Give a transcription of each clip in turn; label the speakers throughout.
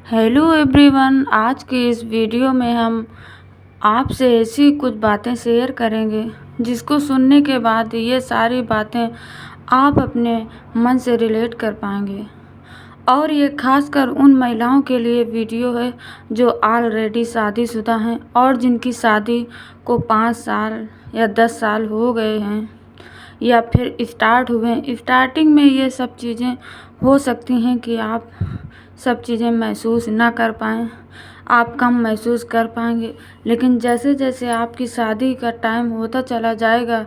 Speaker 1: Hello everyone. आज के इस वीडियो में हम आपसे ऐसी कुछ बातें शेयर करेंगे जिसको सुनने के बाद ये सारी बातें आप अपने मन से रिलेट कर पाएंगे। और ये खासकर उन महिलाओं के लिए वीडियो है जो ऑलरेडी शादीशुदा हैं और जिनकी शादी को 5 साल या 10 साल हो गए हैं या फिर स्टार्ट हुए हैं। स्टार्टिंग में ये सब चीज़ें हो सकती हैं कि आप सब चीज़ें महसूस ना कर पाएँ, आप कम महसूस कर पाएंगे, लेकिन जैसे जैसे आपकी शादी का टाइम होता चला जाएगा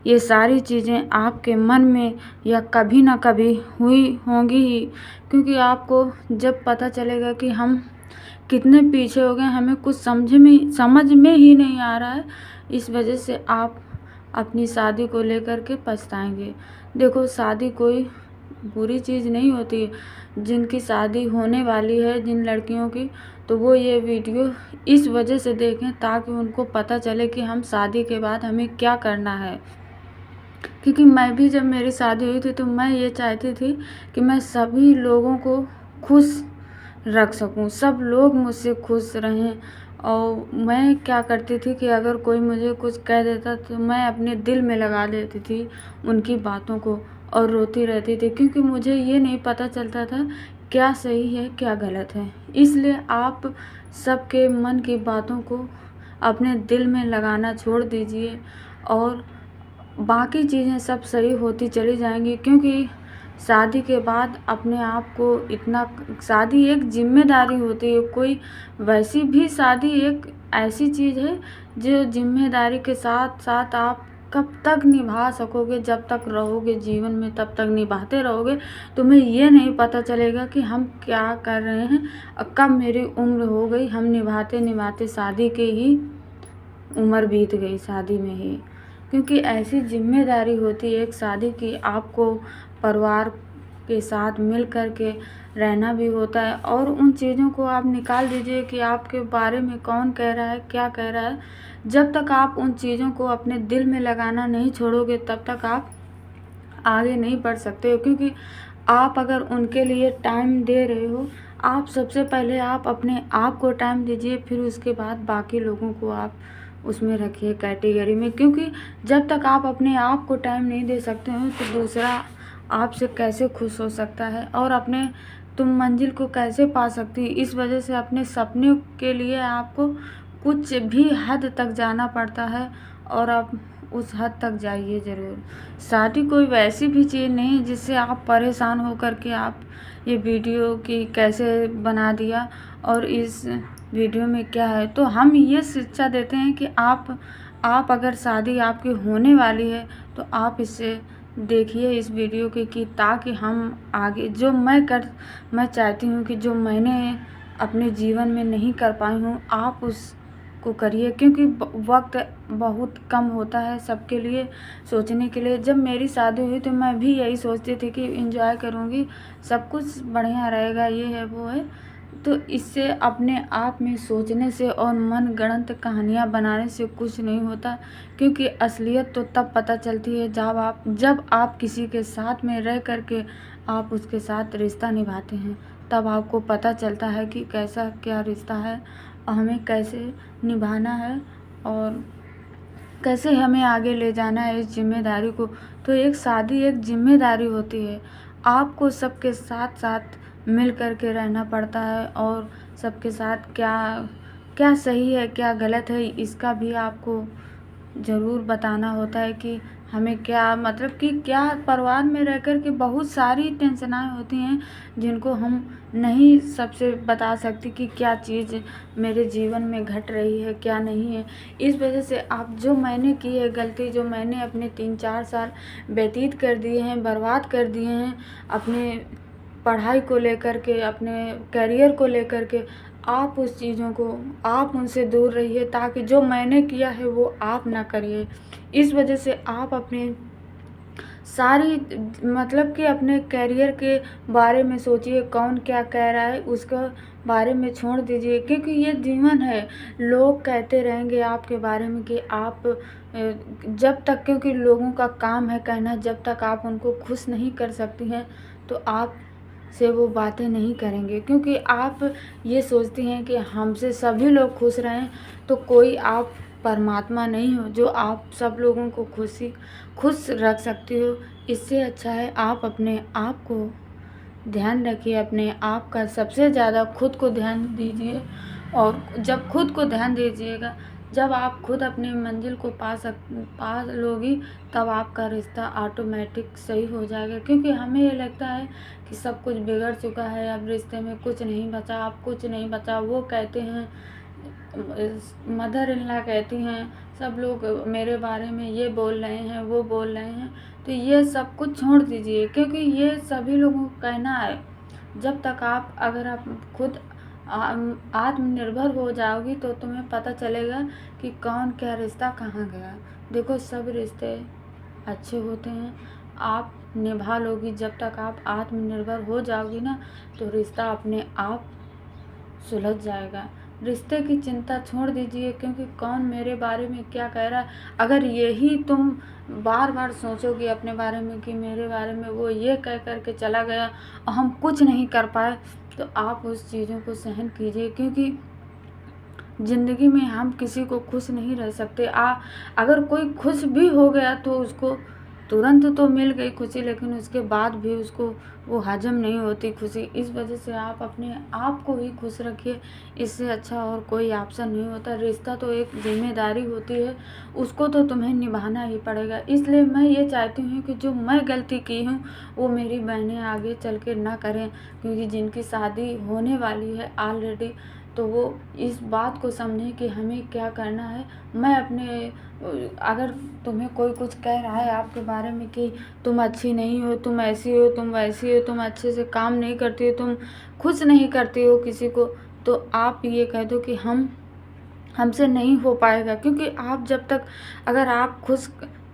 Speaker 1: ये सारी चीज़ें आपके मन में या कभी ना कभी हुई होंगी ही। क्योंकि आपको जब पता चलेगा कि हम कितने पीछे हो गए, हमें कुछ समझ में ही नहीं आ रहा है, इस वजह से आप अपनी शादी को लेकर के पछताएंगे। देखो, शादी कोई बुरी चीज़ नहीं होती है। जिनकी शादी होने वाली है, जिन लड़कियों की, तो वो ये वीडियो इस वजह से देखें ताकि उनको पता चले कि हम शादी के बाद हमें क्या करना है। क्योंकि मैं भी जब मेरी शादी हुई थी तो मैं ये चाहती थी कि मैं सभी लोगों को खुश रख सकूं, सब लोग मुझसे खुश रहें। और मैं क्या करती थी कि अगर कोई मुझे कुछ कह देता तो मैं अपने दिल में लगा लेती थी उनकी बातों को और रोती रहती थी, क्योंकि मुझे ये नहीं पता चलता था क्या सही है क्या गलत है। इसलिए आप सबके मन की बातों को अपने दिल में लगाना छोड़ दीजिए और बाकी चीज़ें सब सही होती चली जाएंगी। क्योंकि शादी के बाद अपने आप को इतना, शादी एक जिम्मेदारी होती है, कोई वैसी भी शादी एक ऐसी चीज़ है जो जिम्मेदारी के साथ साथ आप कब तक निभा सकोगे, जब तक रहोगे जीवन में तब तक निभाते रहोगे। तुम्हें ये नहीं पता चलेगा कि हम क्या कर रहे हैं और कब मेरी उम्र हो गई, हम निभाते निभाते शादी के ही उम्र बीत गई शादी में ही। क्योंकि ऐसी जिम्मेदारी होती है एक शादी की, आपको परिवार के साथ मिल कर के रहना भी होता है। और उन चीज़ों को आप निकाल दीजिए कि आपके बारे में कौन कह रहा है क्या कह रहा है। जब तक आप उन चीज़ों को अपने दिल में लगाना नहीं छोड़ोगे तब तक आप आगे नहीं बढ़ सकते हो। क्योंकि आप अगर उनके लिए टाइम दे रहे हो, आप सबसे पहले आप अपने आप को टाइम दीजिए, फिर उसके बाद बाकी लोगों को आप उसमें रखिए कैटेगरी में। क्योंकि जब तक आप अपने आप को टाइम नहीं दे सकते हो तो दूसरा आपसे कैसे खुश हो सकता है और अपने तुम मंजिल को कैसे पा सकती। इस वजह से अपने सपने के लिए आपको कुछ भी हद तक जाना पड़ता है और आप उस हद तक जाइए ज़रूर। शादी कोई वैसी भी चीज़ नहीं है जिससे आप परेशान होकर के आप ये वीडियो की कैसे बना दिया और इस वीडियो में क्या है। तो हम ये शिक्षा देते हैं कि आप अगर शादी आपकी होने वाली है तो आप इससे देखिए इस वीडियो के, कि ताकि हम आगे जो मैं चाहती हूँ कि जो मैंने अपने जीवन में नहीं कर पाई हूँ आप उसको करिए। क्योंकि वक्त बहुत कम होता है सबके लिए सोचने के लिए। जब मेरी शादी हुई तो मैं भी यही सोचती थी कि एंजॉय करूँगी, सब कुछ बढ़िया रहेगा, ये है वो है। तो इससे अपने आप में सोचने से और मन गढ़ंत कहानियाँ बनाने से कुछ नहीं होता। क्योंकि असलियत तो तब पता चलती है जब आप किसी के साथ में रह कर के आप उसके साथ रिश्ता निभाते हैं, तब आपको पता चलता है कि कैसा क्या रिश्ता है और हमें कैसे निभाना है और कैसे हमें आगे ले जाना है इस जिम्मेदारी को। तो एक शादी एक जिम्मेदारी होती है, आपको सबके साथ साथ मिल कर के रहना पड़ता है और सबके साथ क्या क्या सही है क्या गलत है इसका भी आपको ज़रूर बताना होता है कि हमें क्या, मतलब कि क्या परिवार में रह कर के बहुत सारी टेंशनाएं होती हैं जिनको हम नहीं सबसे बता सकती कि क्या चीज़ मेरे जीवन में घट रही है क्या नहीं है। इस वजह से आप जो मैंने की है गलती, जो मैंने अपने 3-4 साल व्यतीत कर दिए हैं, बर्बाद कर दिए हैं अपने पढ़ाई को लेकर के, अपने करियर को लेकर के, आप उस चीज़ों को आप उनसे दूर रहिए ताकि जो मैंने किया है वो आप ना करिए। इस वजह से आप अपने सारी, मतलब कि अपने करियर के बारे में सोचिए, कौन क्या कह रहा है उसका बारे में छोड़ दीजिए। क्योंकि ये जीवन है, लोग कहते रहेंगे आपके बारे में कि आप जब तक, क्योंकि लोगों का काम है कहना, जब तक आप उनको खुश नहीं कर सकती हैं तो आप से वो बातें नहीं करेंगे, क्योंकि आप ये सोचती हैं कि हमसे सभी लोग खुश रहें। तो कोई आप परमात्मा नहीं हो जो आप सब लोगों को खुश रख सकती हो। इससे अच्छा है आप अपने आप को ध्यान रखिए, अपने आप का सबसे ज़्यादा खुद को ध्यान दीजिए। और जब खुद को ध्यान दीजिएगा, जब आप खुद अपनी मंजिल को पा लोगी, तब आपका रिश्ता ऑटोमेटिक सही हो जाएगा। क्योंकि हमें ये लगता है कि सब कुछ बिगड़ चुका है, अब रिश्ते में कुछ नहीं बचा, अब कुछ नहीं बचा। वो कहते हैं, मदर इन लॉ कहती हैं, सब लोग मेरे बारे में ये बोल रहे हैं, वो बोल रहे हैं। तो ये सब कुछ छोड़ दीजिए, क्योंकि ये सभी लोगों का कहना है। जब तक अगर आप खुद आत्मनिर्भर हो जाओगी तो तुम्हें पता चलेगा कि कौन क्या रिश्ता कहाँ गया। देखो, सब रिश्ते अच्छे होते हैं, आप निभा लोगी। जब तक आप आत्मनिर्भर हो जाओगी ना, तो रिश्ता अपने आप सुलझ जाएगा। रिश्ते की चिंता छोड़ दीजिए, क्योंकि कौन मेरे बारे में क्या कह रहा है। अगर यही तुम बार बार सोचोगे अपने बारे में कि मेरे बारे में वो ये कह कर के चला गया और हम कुछ नहीं कर पाए, तो आप उस चीज़ों को सहन कीजिए। क्योंकि ज़िंदगी में हम किसी को खुश नहीं रह सकते। अगर कोई खुश भी हो गया तो उसको तुरंत तो मिल गई खुशी, लेकिन उसके बाद भी उसको वो हजम नहीं होती खुशी। इस वजह से आप अपने आप को ही खुश रखिए, इससे अच्छा और कोई ऑप्शन नहीं होता। रिश्ता तो एक जिम्मेदारी होती है, उसको तो तुम्हें निभाना ही पड़ेगा। इसलिए मैं ये चाहती हूँ कि जो मैं गलती की हूँ वो मेरी बहनें आगे चल के ना करें, क्योंकि जिनकी शादी होने वाली है ऑलरेडी, तो वो इस बात को समझें कि हमें क्या करना है। अगर तुम्हें कोई कुछ कह रहा है आपके बारे में कि तुम अच्छी नहीं हो, तुम ऐसी हो, तुम वैसी हो, तुम अच्छे से काम नहीं करती हो, तुम खुश नहीं करती हो किसी को, तो आप ये कह दो कि हमसे नहीं हो पाएगा। क्योंकि आप जब तक अगर आप खुश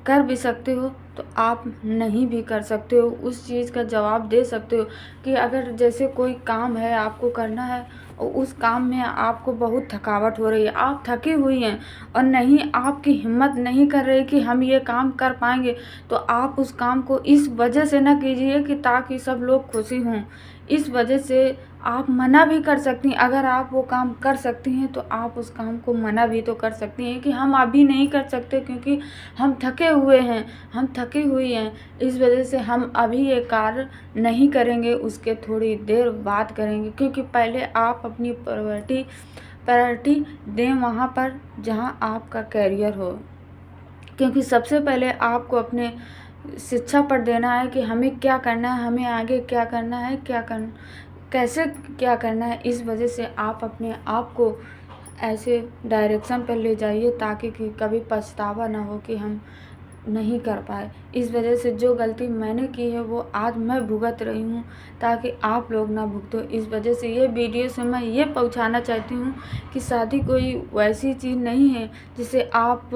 Speaker 1: कर भी सकते हो तो आप नहीं भी कर सकते हो, उस चीज़ का जवाब दे सकते हो। कि अगर जैसे कोई काम है आपको करना है और उस काम में आपको बहुत थकावट हो रही है, आप थकी हुई हैं और नहीं, आपकी हिम्मत नहीं कर रही कि हम ये काम कर पाएंगे, तो आप उस काम को इस वजह से ना कीजिए कि ताकि सब लोग खुशी हों। इस वजह से आप मना भी कर सकती हैं। अगर आप वो काम कर सकती हैं तो आप उस काम को मना भी तो कर सकती हैं कि हम अभी नहीं कर सकते, क्योंकि हम थके हुए हैं, हम थकी हुई हैं, इस वजह से हम अभी ये कार्य नहीं करेंगे, उसके थोड़ी देर बाद करेंगे। क्योंकि पहले आप अपनी प्रायोरिटी दें वहाँ पर जहाँ आपका कैरियर हो। क्योंकि सबसे पहले आपको अपने शिक्षा पर देना है कि हमें क्या करना है, हमें आगे क्या करना है, कैसे क्या करना है। इस वजह से आप अपने आप को ऐसे डायरेक्शन पर ले जाइए ताकि कि कभी पछतावा ना हो कि हम नहीं कर पाए। इस वजह से जो गलती मैंने की है वो आज मैं भुगत रही हूँ, ताकि आप लोग ना भुगतो। इस वजह से ये वीडियो से मैं ये पहुँचाना चाहती हूँ कि शादी कोई वैसी चीज़ नहीं है जिसे आप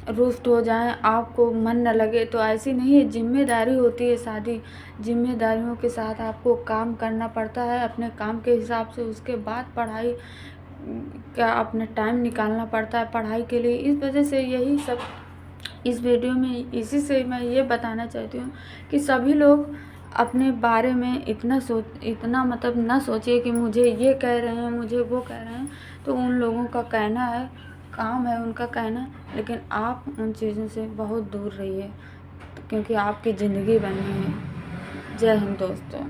Speaker 1: रुष्ट हो जाएं, आपको मन न लगे, तो ऐसी नहीं है। जिम्मेदारी होती है शादी, जिम्मेदारियों के साथ आपको काम करना पड़ता है अपने काम के हिसाब से। उसके बाद पढ़ाई का अपना टाइम निकालना पड़ता है पढ़ाई के लिए। इस वजह से यही सब इस वीडियो में इसी से मैं ये बताना चाहती हूँ कि सभी लोग अपने बारे में इतना मतलब ना सोचिए कि मुझे ये कह रहे हैं, मुझे वो कह रहे हैं। तो उन लोगों का कहना है, काम है उनका कहना, लेकिन आप उन चीज़ों से बहुत दूर रहिए, क्योंकि आपकी ज़िंदगी बननी है। जय हिंद दोस्तों।